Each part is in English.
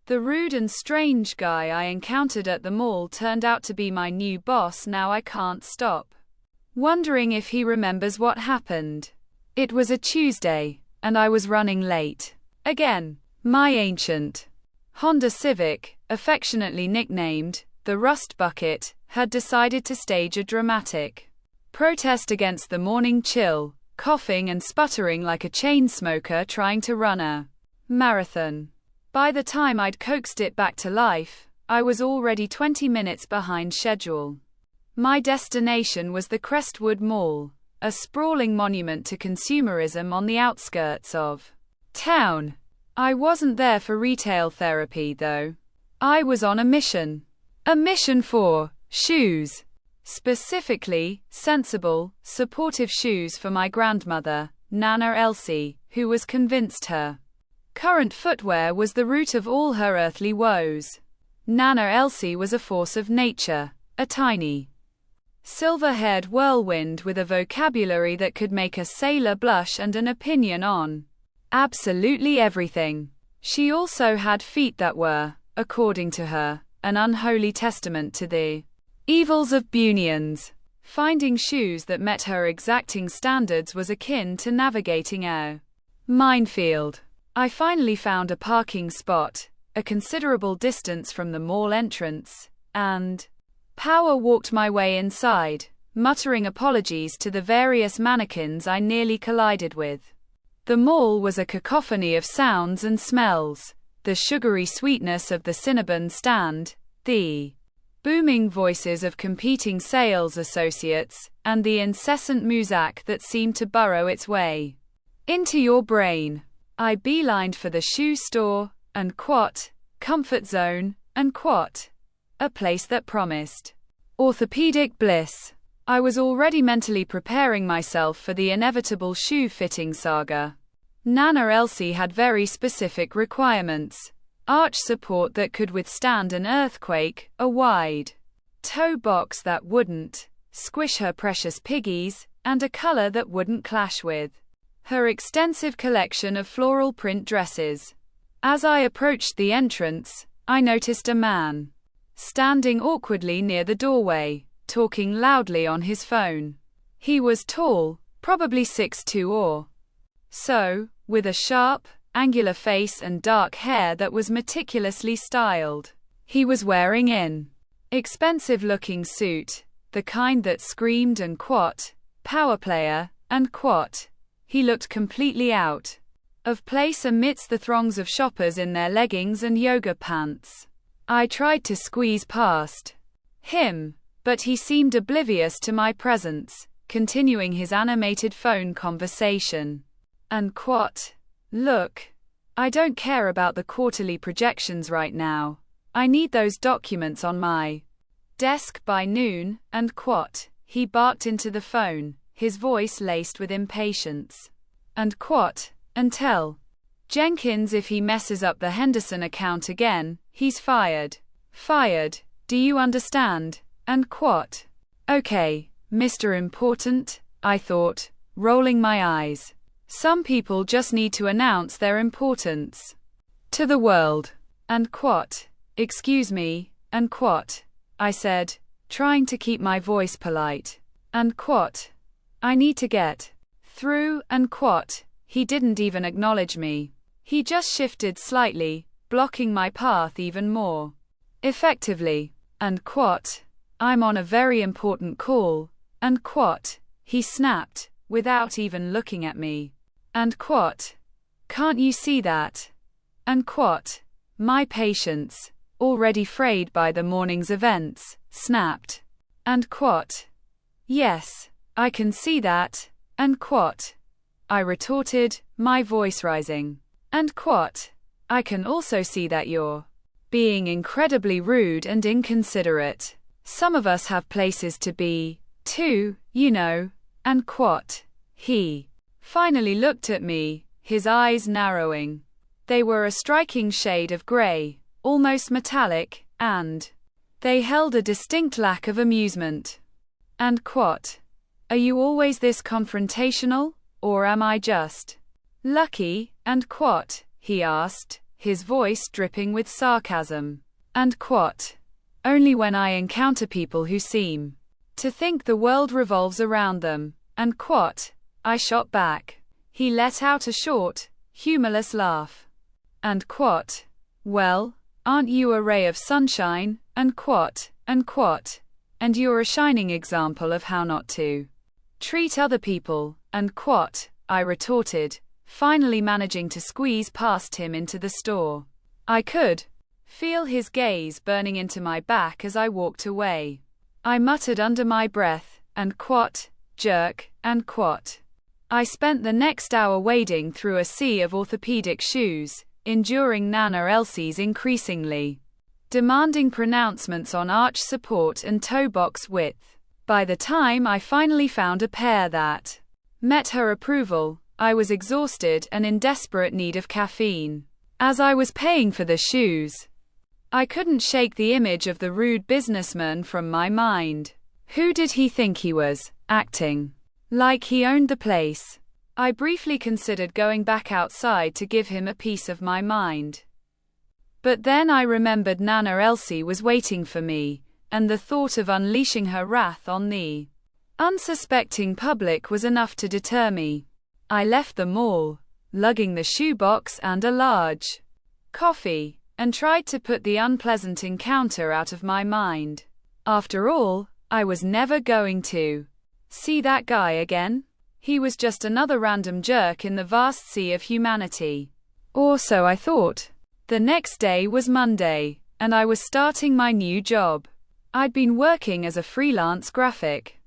The rude and strange guy I encountered at the mall turned out to be my new boss. Now I can't stop wondering if he remembers what happened. It was a Tuesday, and I was running late. Again. My ancient Honda Civic, affectionately nicknamed the Rust Bucket, had decided to stage a dramatic protest against the morning chill, coughing and sputtering like a chain smoker trying to run a marathon. By the time I'd coaxed it back to life, I was already 20 minutes behind schedule. My destination was the Crestwood Mall, a sprawling monument to consumerism on the outskirts of town. I wasn't there for retail therapy, though. I was on a mission. A mission for shoes. Specifically, sensible, supportive shoes for my grandmother, Nana Elsie, who was convinced her current footwear was the root of all her earthly woes. Nana Elsie was a force of nature, a tiny, silver-haired whirlwind with a vocabulary that could make a sailor blush and an opinion on absolutely everything. She also had feet that were, according to her, an unholy testament to the evils of Bunyan's. Finding shoes that met her exacting standards was akin to navigating a minefield. I finally found a parking spot, a considerable distance from the mall entrance, and power walked my way inside, muttering apologies to the various mannequins I nearly collided with. The mall was a cacophony of sounds and smells, the sugary sweetness of the Cinnabon stand, the booming voices of competing sales associates, and the incessant muzak that seemed to burrow its way into your brain. I beelined for the shoe store, and comfort zone, and a place that promised orthopedic bliss. I was already mentally preparing myself for the inevitable shoe-fitting saga. Nana Elsie had very specific requirements. Arch support that could withstand an earthquake, a wide toe box that wouldn't squish her precious piggies, and a color that wouldn't clash with her extensive collection of floral print dresses. As I approached the entrance, I noticed a man standing awkwardly near the doorway, talking loudly on his phone. He was tall, probably 6'2" or so, with a sharp, angular face and dark hair that was meticulously styled. He was wearing an expensive-looking suit, the kind that screamed and power player, and he looked completely out of place amidst the throngs of shoppers in their leggings and yoga pants. I tried to squeeze past him, but he seemed oblivious to my presence, continuing his animated phone conversation. And look, I don't care about the quarterly projections right now. I need those documents on my desk by noon, and he barked into the phone, his voice laced with impatience. And tell Jenkins if he messes up the Henderson account again, he's fired. Fired, do you understand? And okay, Mr. Important, I thought, rolling my eyes. Some people just need to announce their importance to the world. And excuse me, and I said, trying to keep my voice polite. And I need to get through, and he didn't even acknowledge me. He just shifted slightly, blocking my path even more effectively. And I'm on a very important call, and he snapped, without even looking at me. And can't you see that? And my patience, already frayed by the morning's events, snapped. And yes, I can see that, and I retorted, my voice rising. And I can also see that you're being incredibly rude and inconsiderate. Some of us have places to be, too, you know. And he finally looked at me, his eyes narrowing. They were a striking shade of gray, almost metallic, and they held a distinct lack of amusement. And are you always this confrontational, or am I just lucky? And he asked, his voice dripping with sarcasm. And quote, only when I encounter people who seem to think the world revolves around them, and quote, I shot back. He let out a short, humorless laugh. And quote, well, aren't you a ray of sunshine, and quote, and you're a shining example of how not to treat other people, and quote, I retorted, finally managing to squeeze past him into the store. I could feel his gaze burning into my back as I walked away. I muttered under my breath, and quote, jerk, and quote. I spent the next hour wading through a sea of orthopedic shoes, enduring Nana Elsie's increasingly demanding pronouncements on arch support and toe box width. By the time I finally found a pair that met her approval, I was exhausted and in desperate need of caffeine. As I was paying for the shoes, I couldn't shake the image of the rude businessman from my mind. Who did he think he was, acting like he owned the place? I briefly considered going back outside to give him a piece of my mind. But then I remembered Nana Elsie was waiting for me, and the thought of unleashing her wrath on the unsuspecting public was enough to deter me. I left the mall, lugging the shoebox and a large coffee, and tried to put the unpleasant encounter out of my mind. After all, I was never going to see that guy again. He was just another random jerk in the vast sea of humanity. Or so I thought. The next day was Monday, and I was starting my new job. I'd been working as a freelance graphic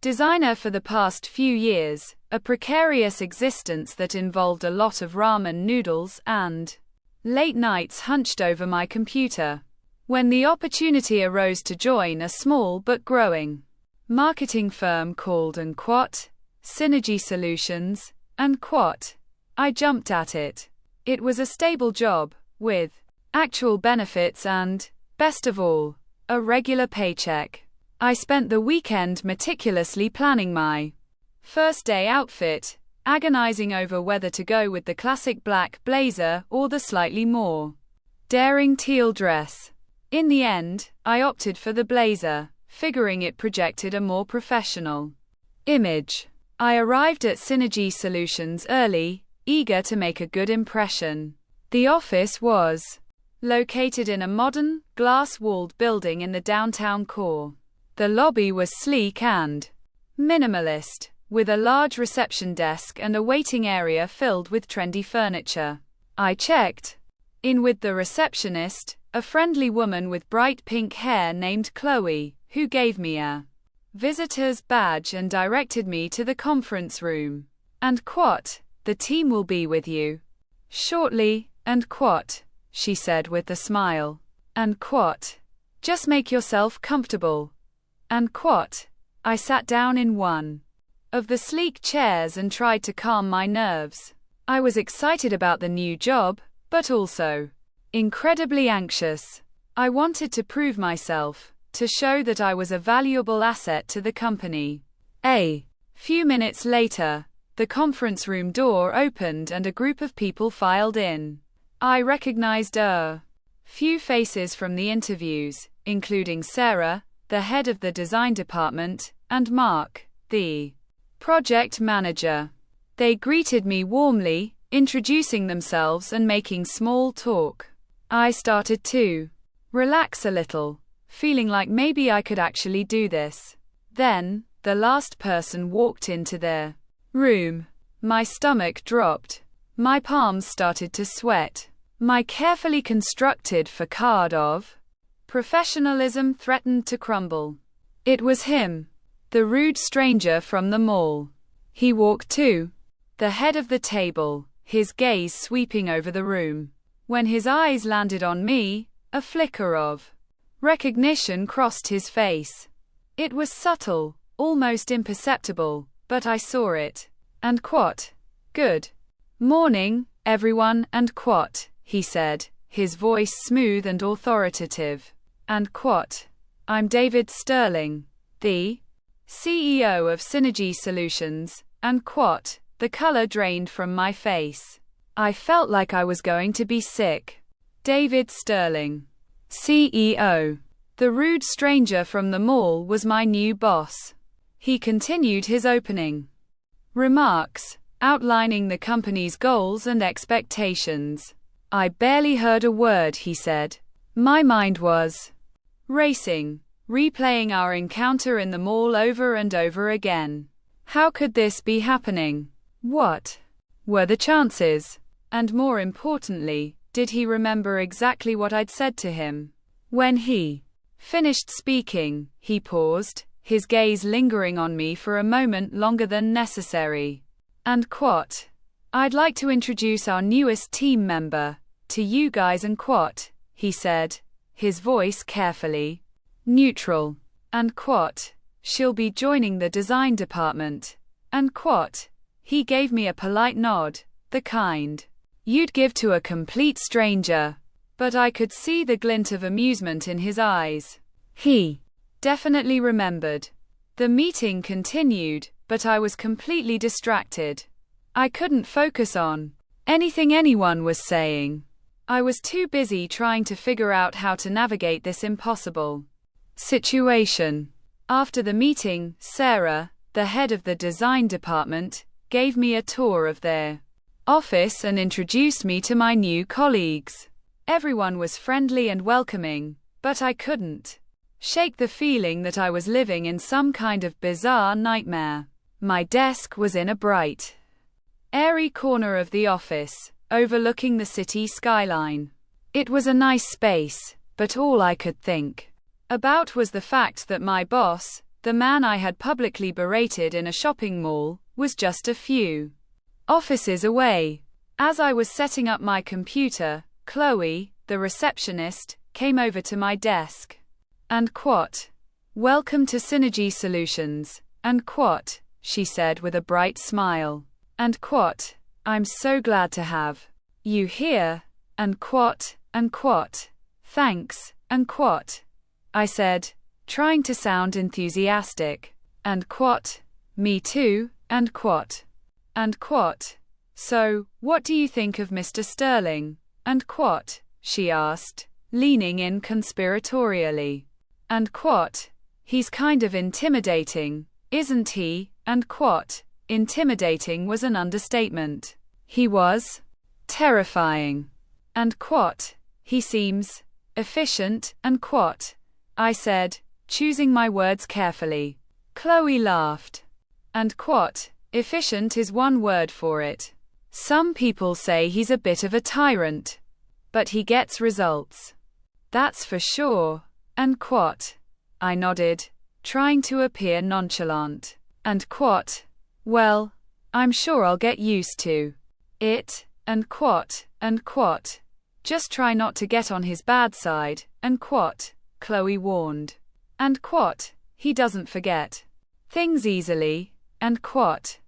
designer for the past few years, a precarious existence that involved a lot of ramen noodles and late nights hunched over my computer. When the opportunity arose to join a small but growing marketing firm called Synergy Solutions, I jumped at it. It was a stable job, with actual benefits and, best of all, a regular paycheck. I spent the weekend meticulously planning my first day outfit, agonizing over whether to go with the classic black blazer or the slightly more daring teal dress. In the end, I opted for the blazer, figuring it projected a more professional image. I arrived at Synergy Solutions early, eager to make a good impression. The office was located in a modern, glass-walled building in the downtown core. The lobby was sleek and minimalist, with a large reception desk and a waiting area filled with trendy furniture. I checked in with the receptionist, a friendly woman with bright pink hair named Chloe, who gave me a visitor's badge and directed me to the conference room. And the team will be with you shortly, and she said with a smile. And just make yourself comfortable. And I sat down in one of the sleek chairs and tried to calm my nerves. I was excited about the new job, but also incredibly anxious. I wanted to prove myself, to show that I was a valuable asset to the company. A few minutes later, the conference room door opened and a group of people filed in. I recognized a few faces from the interviews, including Sarah, the head of the design department, and Mark, the project manager. They greeted me warmly, introducing themselves and making small talk. I started to relax a little, feeling like maybe I could actually do this. Then, the last person walked into their room. My stomach dropped. My palms started to sweat. My carefully constructed facade of professionalism threatened to crumble. It was him, the rude stranger from the mall. He walked to the head of the table, his gaze sweeping over the room. When his eyes landed on me, a flicker of recognition crossed his face. It was subtle, almost imperceptible, but I saw it. And good morning, everyone, and he said, his voice smooth and authoritative. And I'm David Sterling, the CEO of Synergy Solutions, and the color drained from my face. I felt like I was going to be sick. David Sterling, CEO. The rude stranger from the mall was my new boss. He continued his opening remarks, outlining the company's goals and expectations. I barely heard a word he said. My mind was racing, replaying our encounter in the mall over and over again. How could this be happening? What were the chances? And more importantly, did he remember exactly what I'd said to him? When he finished speaking, he paused, his gaze lingering on me for a moment longer than necessary. And quote, I'd like to introduce our newest team member to you guys and quote, he said, his voice carefully neutral. And quote, she'll be joining the design department. And quote, he gave me a polite nod, the kind you'd give to a complete stranger. But I could see the glint of amusement in his eyes. He definitely remembered. The meeting continued, but I was completely distracted. I couldn't focus on anything anyone was saying. I was too busy trying to figure out how to navigate this impossible situation. After the meeting, Sarah, the head of the design department, gave me a tour of their office and introduced me to my new colleagues. Everyone was friendly and welcoming, but I couldn't shake the feeling that I was living in some kind of bizarre nightmare. My desk was in a bright, airy corner of the office, overlooking the city skyline. It was a nice space, but all I could think about was the fact that my boss, the man I had publicly berated in a shopping mall, was just a few offices away. As I was setting up my computer, Chloe, the receptionist, came over to my desk. And quote, welcome to Synergy Solutions, and quote, she said with a bright smile. And quote, I'm so glad to have you here, and quote, thanks, and quote, I said, trying to sound enthusiastic. And quote, me too, and quote, so, what do you think of Mr. Sterling? And quote, she asked, leaning in conspiratorially. And quote, he's kind of intimidating, isn't he? And quote, intimidating was an understatement. He was terrifying. And quote, he seems efficient, and quote, I said, choosing my words carefully. Chloe laughed. And quote, efficient is one word for it. Some people say he's a bit of a tyrant, but he gets results. That's for sure. And quote, I nodded, trying to appear nonchalant. And quote, well, I'm sure I'll get used to it. And quote, just try not to get on his bad side. And quote, Chloe warned. And quote, he doesn't forget things easily. And quote,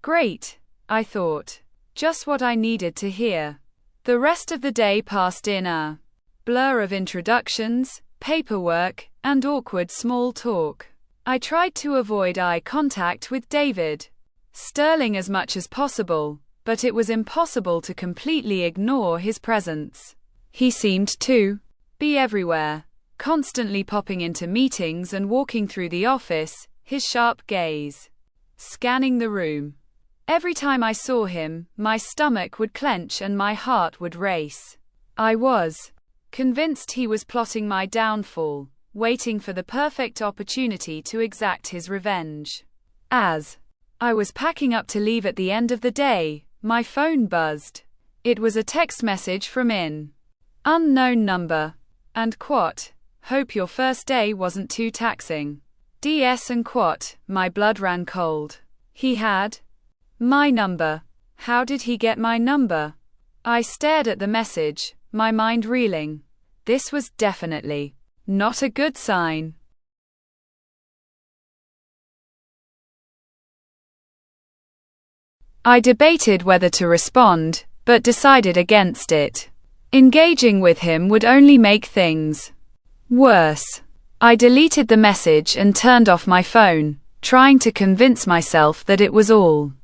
great, I thought. Just what I needed to hear. The rest of the day passed in a blur of introductions, paperwork, and awkward small talk. I tried to avoid eye contact with David Sterling as much as possible, but it was impossible to completely ignore his presence. He seemed to be everywhere, constantly popping into meetings and walking through the office, his sharp gaze scanning the room. Every time I saw him, my stomach would clench and my heart would race. I was convinced he was plotting my downfall, waiting for the perfect opportunity to exact his revenge. As I was packing up to leave at the end of the day, my phone buzzed. It was a text message from an unknown number. And quote, hope your first day wasn't too taxing. DS and quote, my blood ran cold. He had my number. How did he get my number? I stared at the message, my mind reeling. This was definitely not a good sign. I debated whether to respond, but decided against it. Engaging with him would only make things worse. I deleted the message and turned off my phone, trying to convince myself that it was all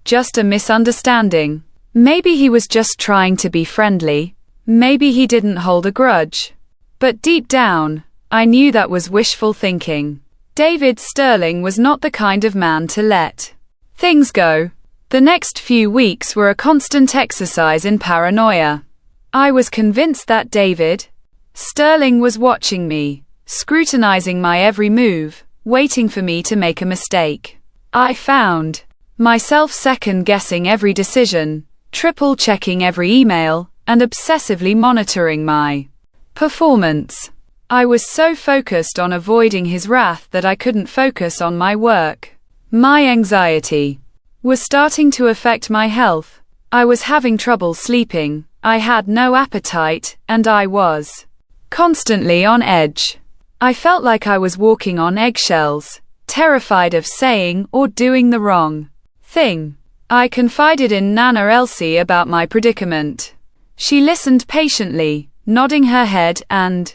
just a misunderstanding. Maybe he was just trying to be friendly. Maybe he didn't hold a grudge. But deep down, I knew that was wishful thinking. David Sterling was not the kind of man to let things go. The next few weeks were a constant exercise in paranoia. I was convinced that David Sterling was watching me, scrutinizing my every move, waiting for me to make a mistake. I found myself second-guessing every decision, triple-checking every email, and obsessively monitoring my performance. I was so focused on avoiding his wrath that I couldn't focus on my work. My anxiety was starting to affect my health. I was having trouble sleeping, I had no appetite, and I was constantly on edge. I felt like I was walking on eggshells, terrified of saying or doing the wrong thing. I confided in Nana Elsie about my predicament. She listened patiently, nodding her head and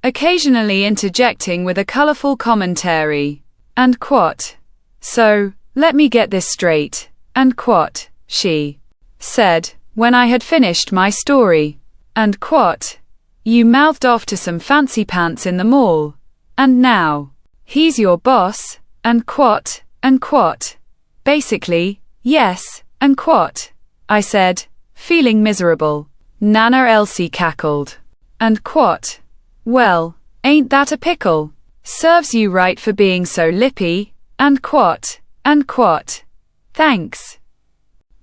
occasionally interjecting with a colorful commentary. And quote, "So, let me get this straight," and quote, she said, when I had finished my story. And quote, "You mouthed off to some fancy pants in the mall. And now he's your boss," and quote, and quote. "Basically, yes," and quote, I said, feeling miserable. Nana Elsie cackled. And quote, "Well, ain't that a pickle? Serves you right for being so lippy," and quote, and quote. "Thanks,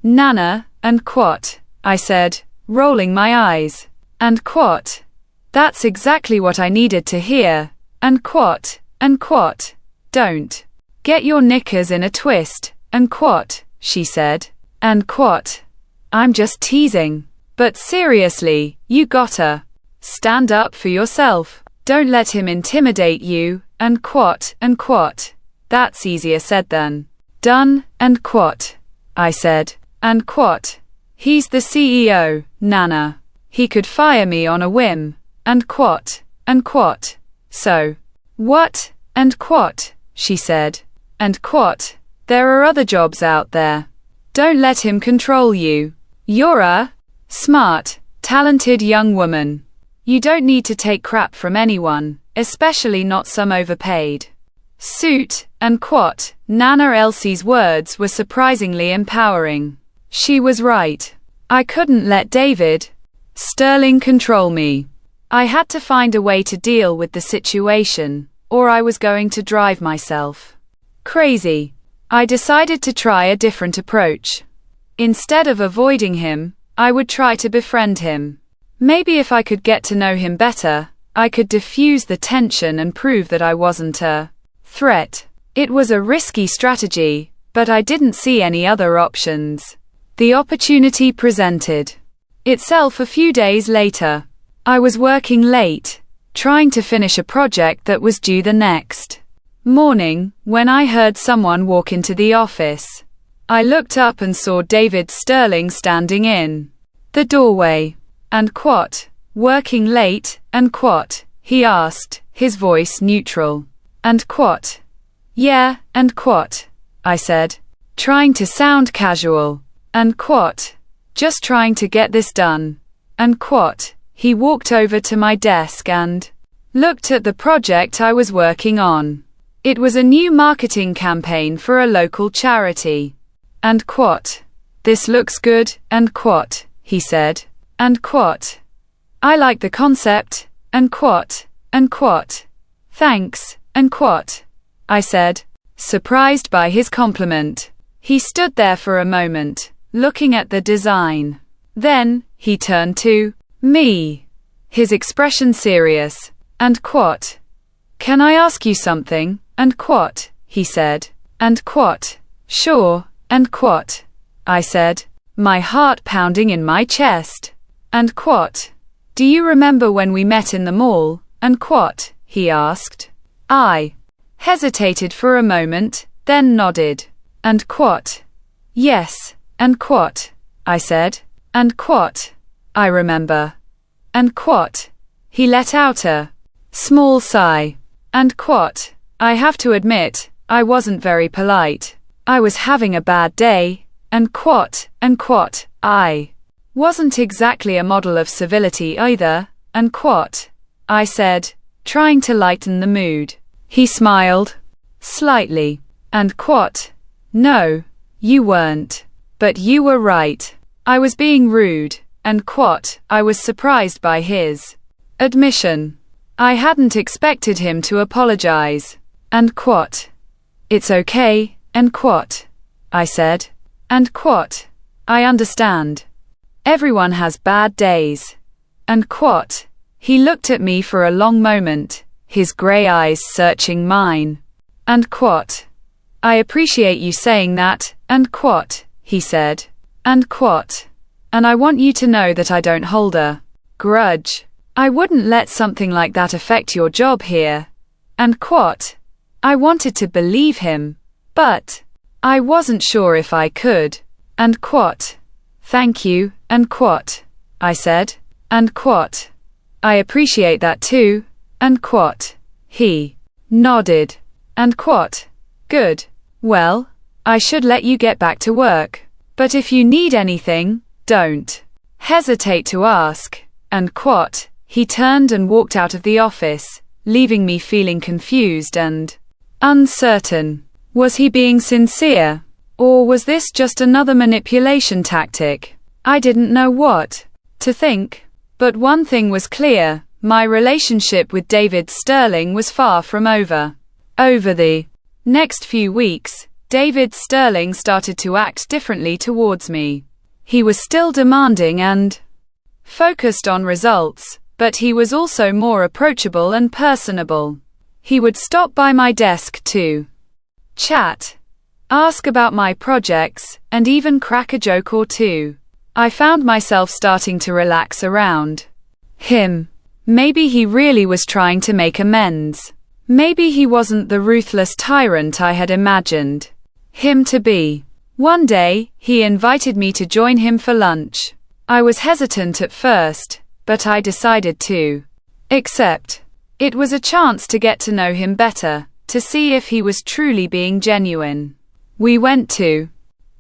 Nana," and quote, I said, rolling my eyes. And quote, "That's exactly what I needed to hear," and quote, and quote. "Don't get your knickers in a twist," and quote, she said. And quote, "I'm just teasing. But seriously, you gotta stand up for yourself. Don't let him intimidate you," and quote, and quote. "That's easier said than done," and quote, I said. And quote, "He's the CEO, Nana. He could fire me on a whim," and quote, and quote. "So what?" and quote, she said. And quote, "There are other jobs out there. Don't let him control you. You're a smart, talented young woman. You don't need to take crap from anyone, especially not some overpaid suit," and quote. Nana Elsie's words were surprisingly empowering. She was right. I couldn't let David Sterling control me. I had to find a way to deal with the situation, or I was going to drive myself crazy. I decided to try a different approach. Instead of avoiding him, I would try to befriend him. Maybe if I could get to know him better, I could diffuse the tension and prove that I wasn't a threat. It was a risky strategy, but I didn't see any other options. The opportunity presented itself a few days later. I was working late, trying to finish a project that was due the next morning, when I heard someone walk into the office. I looked up and saw David Sterling standing in the doorway. And quote, "Working late," and quote, he asked, his voice neutral. And quote, "Yeah," and quote, I said, trying to sound casual. And quote, "Just trying to get this done." And quote, he walked over to my desk and looked at the project I was working on. It was a new marketing campaign for a local charity. And quote, "This looks good," and quote, he said. And quote, "I like the concept," and quote, and quote. "Thanks," and quote, I said, surprised by his compliment. He stood there for a moment, looking at the design. Then, he turned to me, his expression serious. And quote, "Can I ask you something?" and quote, he said. And quote, "Sure," and quote, I said, my heart pounding in my chest. And quote, "Do you remember when we met in the mall?" and quote, he asked. I hesitated for a moment, then nodded. And quote, "Yes," and quote, I said. And quote, "I remember." And quote, he let out a small sigh. And quote, "I have to admit, I wasn't very polite. I was having a bad day," and quote, I Wasn't exactly a model of civility either, and what? I said, trying to lighten the mood. He smiled. Slightly. And what? No, you weren't. But you were right. I was being rude, and what? I was surprised by his admission. I hadn't expected him to apologize. And what? It's okay, and what? I said. And what? I understand. Everyone has bad days. And what? He looked at me for a long moment, his gray eyes searching mine. And what? I appreciate you saying that, and what? He said. And what? And I want you to know that I don't hold a grudge. I wouldn't let something like that affect your job here. And what? I wanted to believe him, but I wasn't sure if I could. And what? Thank you, and what? I said. And what? I appreciate that too, and what? He nodded. And what? Good. Well, I should let you get back to work. But if you need anything, don't hesitate to ask. And what? He turned and walked out of the office, leaving me feeling confused and uncertain. Was he being sincere? Or was this just another manipulation tactic? I didn't know what to think. But one thing was clear, my relationship with David Sterling was far from over. Over the next few weeks, David Sterling started to act differently towards me. He was still demanding and focused on results, but he was also more approachable and personable. He would stop by my desk to chat, ask about my projects, and even crack a joke or two. I found myself starting to relax around him. Maybe he really was trying to make amends. Maybe he wasn't the ruthless tyrant I had imagined him to be. One day, he invited me to join him for lunch. I was hesitant at first, but I decided to accept. It was a chance to get to know him better, to see if he was truly being genuine. We went to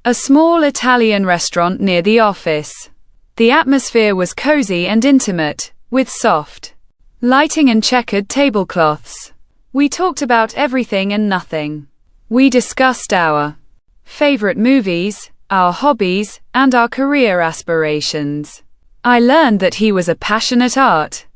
a small Italian restaurant near the office. The atmosphere was cozy and intimate, with soft lighting and checkered tablecloths. We talked about everything and nothing. We discussed our favorite movies, our hobbies, and our career aspirations. I learned that he was a passionate art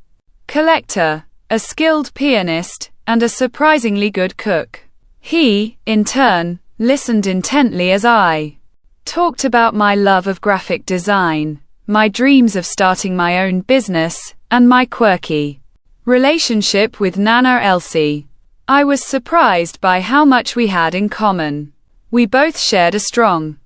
collector, a skilled pianist, and a surprisingly good cook. He, in turn, listened intently as I talked about my love of graphic design, my dreams of starting my own business, and my quirky relationship with Nana Elsie. I was surprised by how much we had in common. We both shared a strong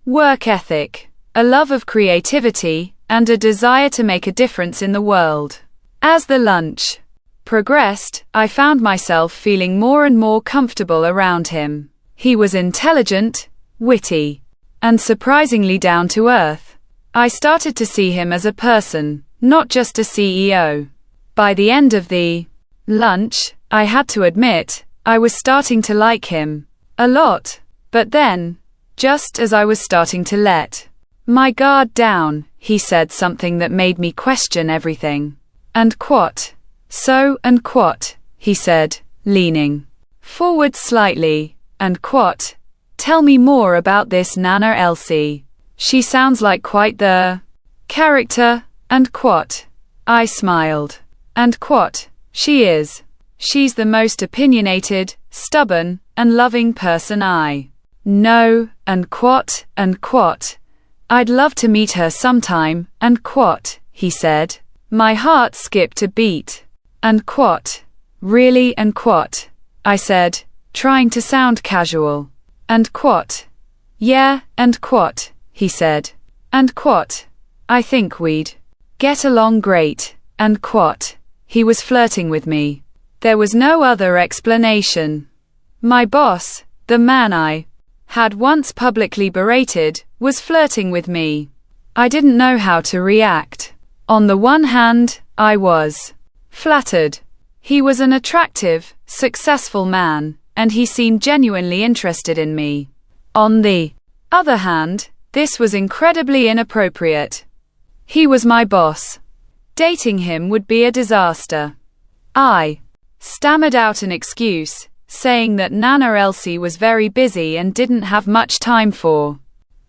work ethic, a love of creativity, and a desire to make a difference in the world. As the lunch progressed, I found myself feeling more and more comfortable around him. He was intelligent, witty, and surprisingly down to earth. I started to see him as a person, not just a CEO. By the end of the lunch, I had to admit, I was starting to like him a lot. But then, just as I was starting to let my guard down, he said something that made me question everything. And what? So, and what? He said, leaning forward slightly. And what? Tell me more about this Nana Elsie. She sounds like quite the character. And what? I smiled. And what? She is. She's the most opinionated, stubborn, and loving person I know. And what? And what? I'd love to meet her sometime. And what? He said. My heart skipped a beat. And what? Really? And what? I said, trying to sound casual. And what? Yeah, and what? He said. And what? I think we'd get along great. And what? He was flirting with me. There was no other explanation. My boss, the man I had once publicly berated, was flirting with me. I didn't know how to react. On the one hand, I was flattered. He was an attractive, successful man, and he seemed genuinely interested in me. On the other hand, this was incredibly inappropriate. He was my boss. Dating him would be a disaster. I stammered out an excuse, saying that Nana Elsie was very busy and didn't have much time for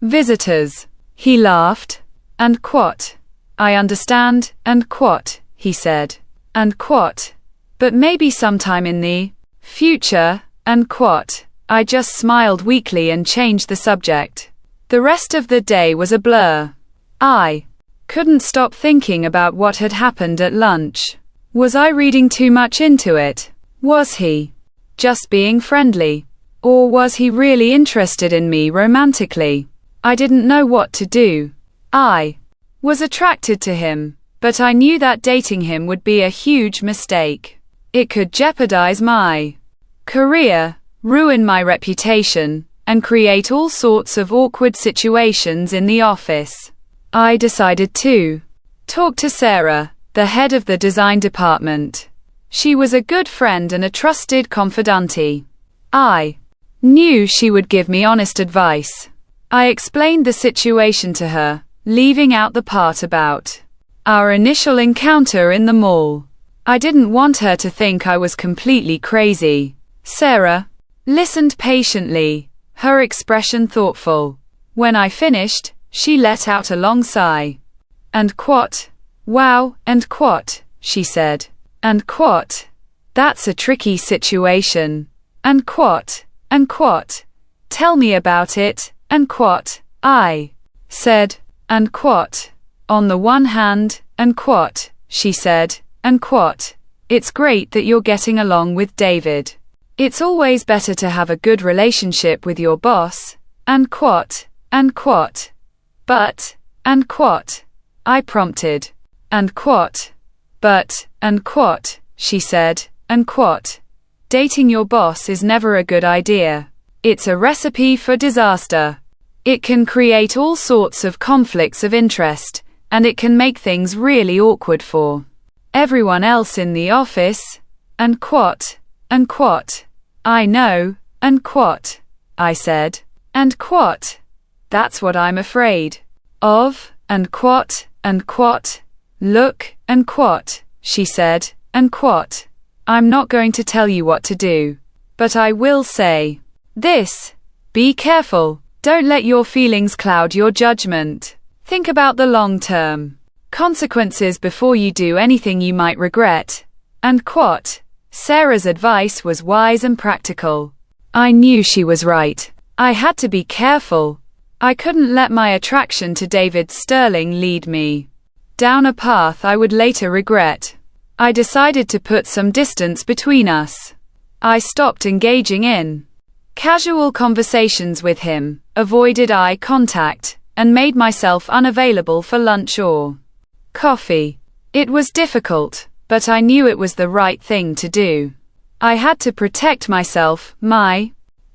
visitors. He laughed. And quot. I understand, and quot, he said. And quot. But maybe sometime in the future, and quot. I just smiled weakly and changed the subject. The rest of the day was a blur. I couldn't stop thinking about what had happened at lunch. Was I reading too much into it? Was he just being friendly? Or was he really interested in me romantically? I didn't know what to do. I was attracted to him, but I knew that dating him would be a huge mistake. It could jeopardize my career, ruin my reputation, and create all sorts of awkward situations in the office. I decided to talk to Sarah, the head of the design department. She was a good friend and a trusted confidante. I knew she would give me honest advice. I explained the situation to her, leaving out the part about our initial encounter in the mall. I didn't want her to think I was completely crazy. Sarah listened patiently, her expression thoughtful. When I finished, she let out a long sigh. And quot. Wow, and quot, she said. And quot. That's a tricky situation. And quot. And quot. Tell me about it, and quot, I said. And quot. On the one hand, and quot, she said, and quot. It's great that you're getting along with David. It's always better to have a good relationship with your boss, and quot, and quot. But, and quot, I prompted. And quot. But, and quot, she said, and quot. Dating your boss is never a good idea. It's a recipe for disaster. It can create all sorts of conflicts of interest, and it can make things really awkward for everyone else in the office. And quot, and quot. I know, and quot, I said. And quot. That's what I'm afraid of, and quot, and quot. Look, and quot, she said, and quot. I'm not going to tell you what to do, but I will say this. Be careful. Don't let your feelings cloud your judgment. Think about the long-term consequences before you do anything you might regret. And quot. Sarah's advice was wise and practical. I knew she was right. I had to be careful. I couldn't let my attraction to David Sterling lead me down a path I would later regret. I decided to put some distance between us. I stopped engaging in casual conversations with him, avoided eye contact, and made myself unavailable for lunch or coffee. It was difficult, but I knew it was the right thing to do. I had to protect myself, my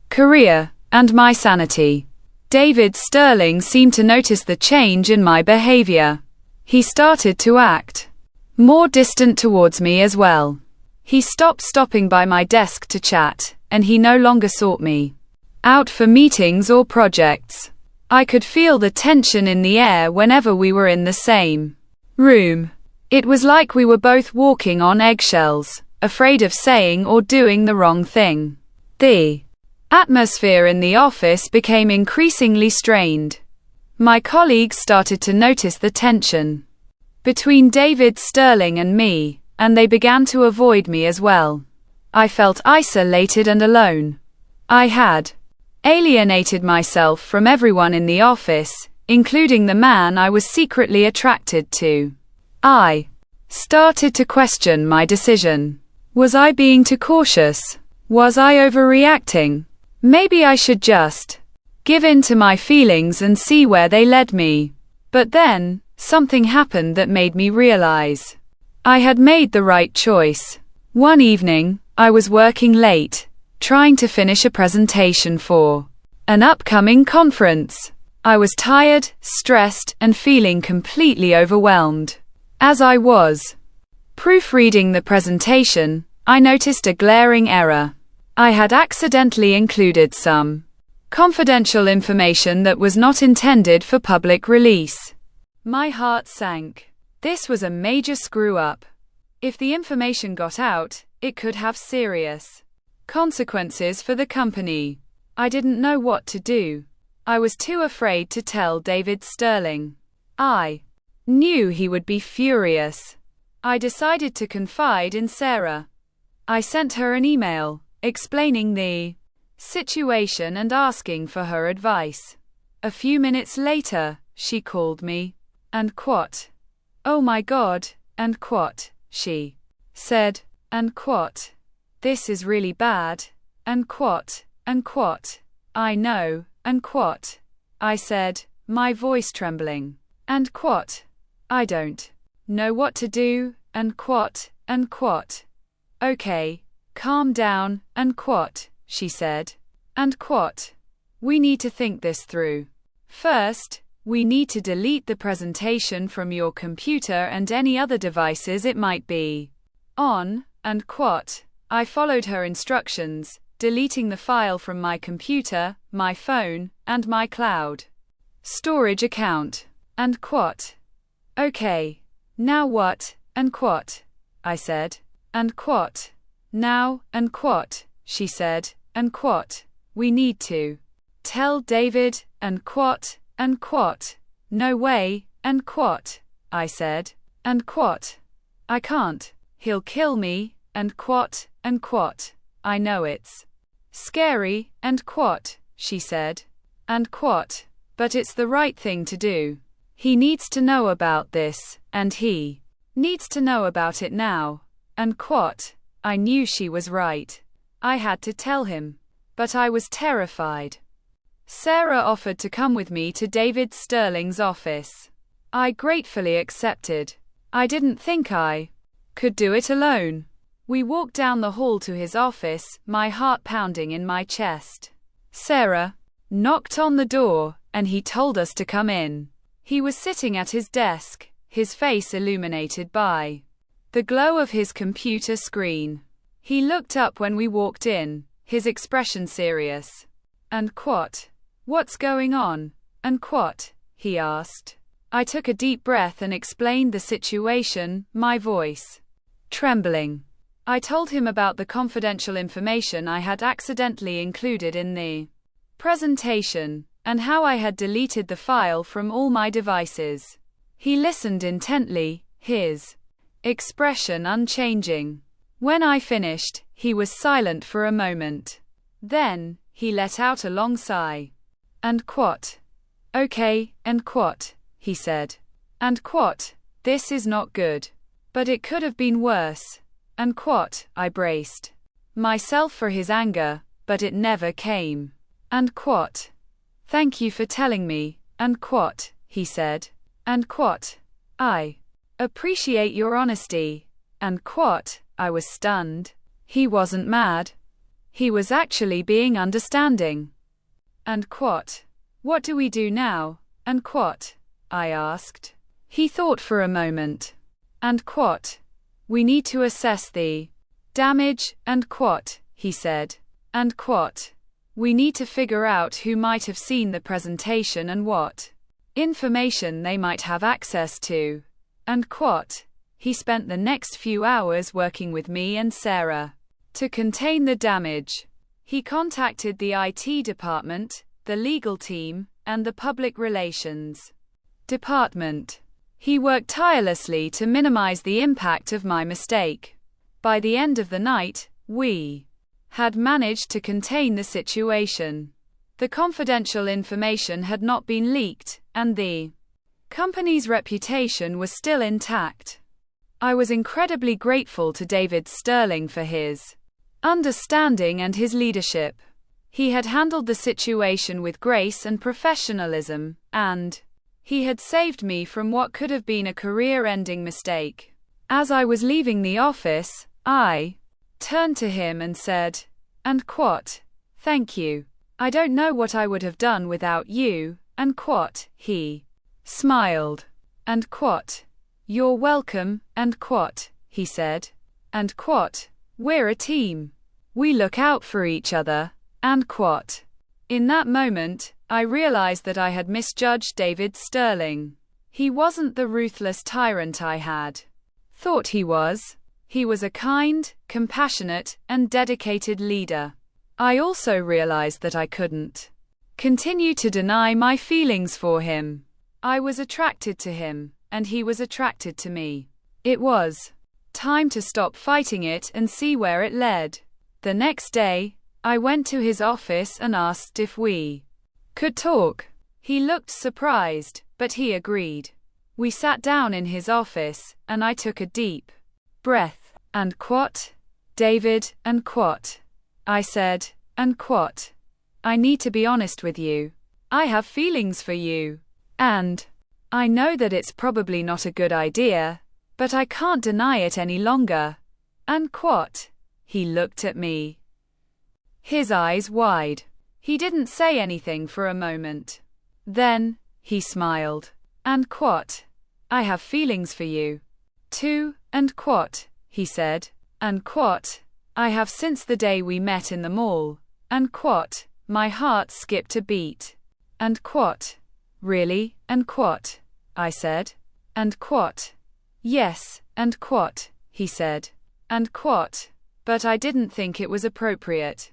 career, and my sanity. David Sterling seemed to notice the change in my behavior. He started to act more distant towards me as well. He stopped stopping by my desk to chat, and he no longer sought me out for meetings or projects. I could feel the tension in the air whenever we were in the same room. It was like we were both walking on eggshells, afraid of saying or doing the wrong thing. The atmosphere in the office became increasingly strained. My colleagues started to notice the tension between David Sterling and me, and they began to avoid me as well. I felt isolated and alone. I had alienated myself from everyone in the office, including the man I was secretly attracted to. I started to question my decision. Was I being too cautious? Was I overreacting? Maybe I should just give in to my feelings and see where they led me. But then, something happened that made me realize I had made the right choice. One evening, I was working late, trying to finish a presentation for an upcoming conference. I was tired, stressed, and feeling completely overwhelmed. As I was proofreading the presentation, I noticed a glaring error. I had accidentally included some confidential information that was not intended for public release. My heart sank. This was a major screw-up. If the information got out, it could have serious consequences for the company. I didn't know what to do. I was too afraid to tell David Sterling. I knew he would be furious. I decided to confide in Sarah. I sent her an email, explaining the situation and asking for her advice. A few minutes later, she called me. And quote, "Oh my God," and quote, she said, and quote, "This is really bad," and quote, "I know," and quote, I said, my voice trembling, and quote, "I don't know what to do," and quote, "Okay, calm down," and quote, she said, and quote, "We need to think this through. First, we need to delete the presentation from your computer and any other devices it might be on," and quote, I followed her instructions, deleting the file from my computer, my phone, and my cloud storage account, and quote, "Okay, now what," and quote, I said, and quote, "Now," and quote, she said, and quote, "We need to tell David," and quote, "No way," and quote, I said, and quote, "I can't. He'll kill me," and quote, "I know it's scary," and quote, she said, and quote, "But it's the right thing to do. He needs to know about this, and he needs to know about it now," and quote, I knew she was right. I had to tell him. But I was terrified. Sarah offered to come with me to David Sterling's office. I gratefully accepted. I didn't think I could do it alone. We walked down the hall to his office, my heart pounding in my chest. Sarah knocked on the door, and he told us to come in. He was sitting at his desk, his face illuminated by the glow of his computer screen. He looked up when we walked in, his expression serious. And quote, "What's going on?" and quote, he asked. I took a deep breath and explained the situation, my voice trembling. I told him about the confidential information I had accidentally included in the presentation, and how I had deleted the file from all my devices. He listened intently, his expression unchanging. When I finished, he was silent for a moment. Then, he let out a long sigh. And quote, "Okay," and quote, he said. And quote, "This is not good. But it could have been worse." And quote, I braced myself for his anger, but it never came. And quote, "Thank you for telling me," and quote, he said. And quote, "I appreciate your honesty." And quote, I was stunned. He wasn't mad. He was actually being understanding. And quote, "What do we do now?" and quote, I asked. He thought for a moment. And quote, "We need to assess the damage," and quote, he said. And quote, "We need to figure out who might have seen the presentation and what information they might have access to." And quote, he spent the next few hours working with me and Sarah to contain the damage. He contacted the IT department, the legal team, and the public relations department. He worked tirelessly to minimize the impact of my mistake. By the end of the night, we had managed to contain the situation. The confidential information had not been leaked, and the company's reputation was still intact. I was incredibly grateful to David Sterling for his understanding and his leadership. He had handled the situation with grace and professionalism, and he had saved me from what could have been a career-ending mistake. As I was leaving the office, I turned to him and said, and quote, "Thank you. I don't know what I would have done without you," and quote, he smiled. And quote, "You're welcome," and quote, he said. And quote, "We're a team. We look out for each other," and quote. In that moment, I realized that I had misjudged David Sterling. He wasn't the ruthless tyrant I had thought he was. He was a kind, compassionate, and dedicated leader. I also realized that I couldn't continue to deny my feelings for him. I was attracted to him, and he was attracted to me. It was time to stop fighting it and see where it led. The next day, I went to his office and asked if we could talk. He looked surprised, but he agreed. We sat down in his office, and I took a deep breath. And what? David, and what? I said, and what? I need to be honest with you. I have feelings for you. And I know that it's probably not a good idea, but I can't deny it any longer. And what? He looked at me, his eyes wide. He didn't say anything for a moment. Then, he smiled. And what? I have feelings for you, too. And what? He said. And what? I have since the day we met in the mall. And what? My heart skipped a beat. And what? Really? And what? I said. And what? Yes, and what? He said. And what? But I didn't think it was appropriate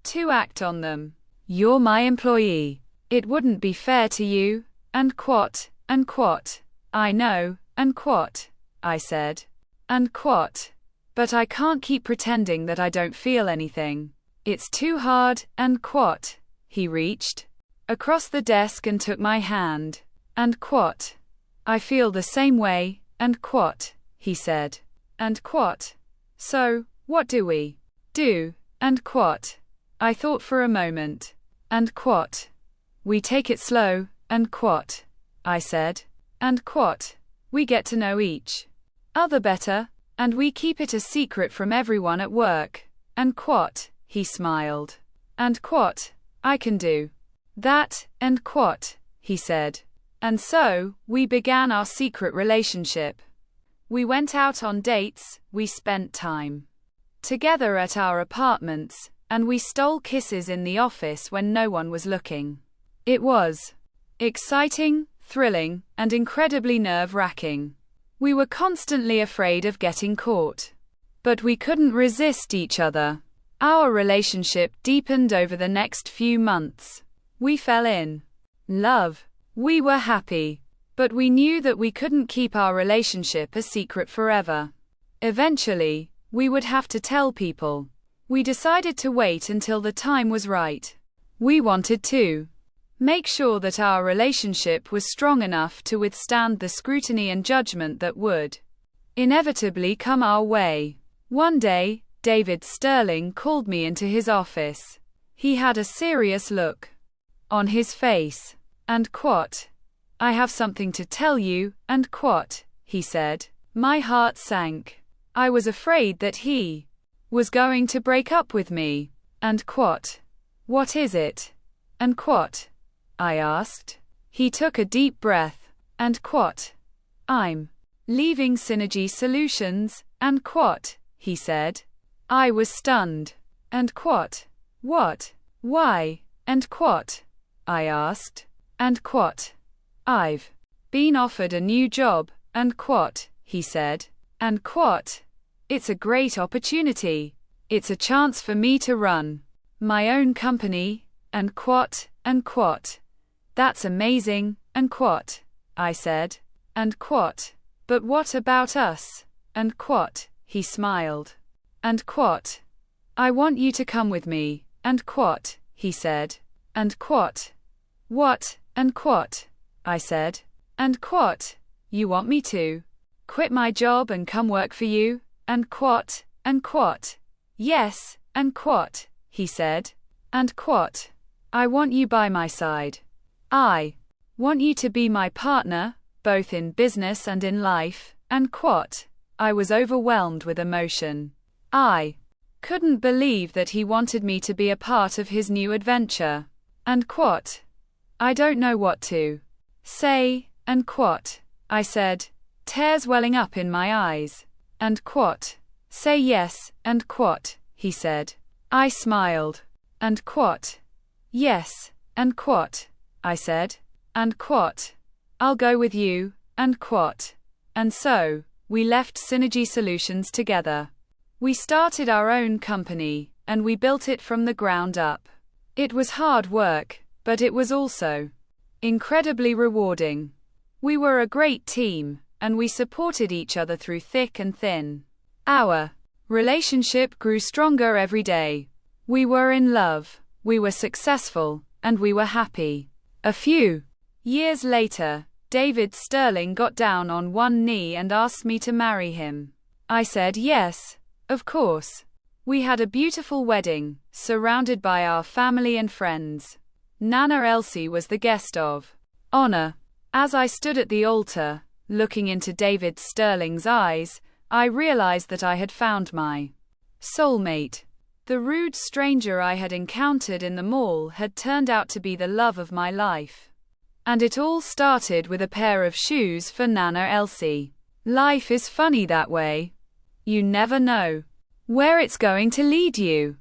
to act on them. You're my employee. It wouldn't be fair to you. And what? And what? I know. And what? I said. And what? But I can't keep pretending that I don't feel anything. It's too hard. And what? He reached across the desk and took my hand. And what? I feel the same way. And what? He said. And what? So, what do we do? And what? I thought for a moment. And what? We take it slow. And what? I said. And what? We get to know each other better, and we keep it a secret from everyone at work. And what? He smiled. And what? I can do that. And what? He said. And so, we began our secret relationship. We went out on dates, we spent time together at our apartments, and we stole kisses in the office when no one was looking. It was exciting, thrilling, and incredibly nerve-wracking. We were constantly afraid of getting caught. But we couldn't resist each other. Our relationship deepened over the next few months. We fell in love. We were happy. But we knew that we couldn't keep our relationship a secret forever. Eventually, we would have to tell people. We decided to wait until the time was right. We wanted to make sure that our relationship was strong enough to withstand the scrutiny and judgment that would inevitably come our way. One day, David Sterling called me into his office. He had a serious look on his face. And what? I have something to tell you. And what? He said. My heart sank. I was afraid that he was going to break up with me. And what? What is it? And what? I asked. He took a deep breath. And what? I'm leaving Synergy Solutions. And what? He said. I was stunned. And what? What? Why? And what? I asked. And what? I've been offered a new job. And what? He said. And what? It's a great opportunity. It's a chance for me to run my own company. And what? And what? That's amazing. And what? I said. And what? But what about us? And what? He smiled. And what? I want you to come with me. And what? He said. And what? What? And what? I said. And what? You want me to quit my job and come work for you? And what? And what? Yes. And what? He said. And what? I want you by my side. I want you to be my partner, both in business and in life. And what? I was overwhelmed with emotion. I couldn't believe that he wanted me to be a part of his new adventure. And what? I don't know what to say. And what? I said, tears welling up in my eyes. And what? Say yes. And what? He said. I smiled. And what? Yes. And what? I said. And what? I'll go with you. And quote. And so, we left Synergy Solutions together. We started our own company, and we built it from the ground up. It was hard work, but it was also incredibly rewarding. We were a great team, and we supported each other through thick and thin. Our relationship grew stronger every day. We were in love, we were successful, and we were happy. A few years later, David Sterling got down on one knee and asked me to marry him. I said yes, of course. We had a beautiful wedding, surrounded by our family and friends. Nana Elsie was the guest of honor. As I stood at the altar, looking into David Sterling's eyes, I realized that I had found my soulmate. The rude stranger I had encountered in the mall had turned out to be the love of my life. And it all started with a pair of shoes for Nana Elsie. Life is funny that way. You never know where it's going to lead you.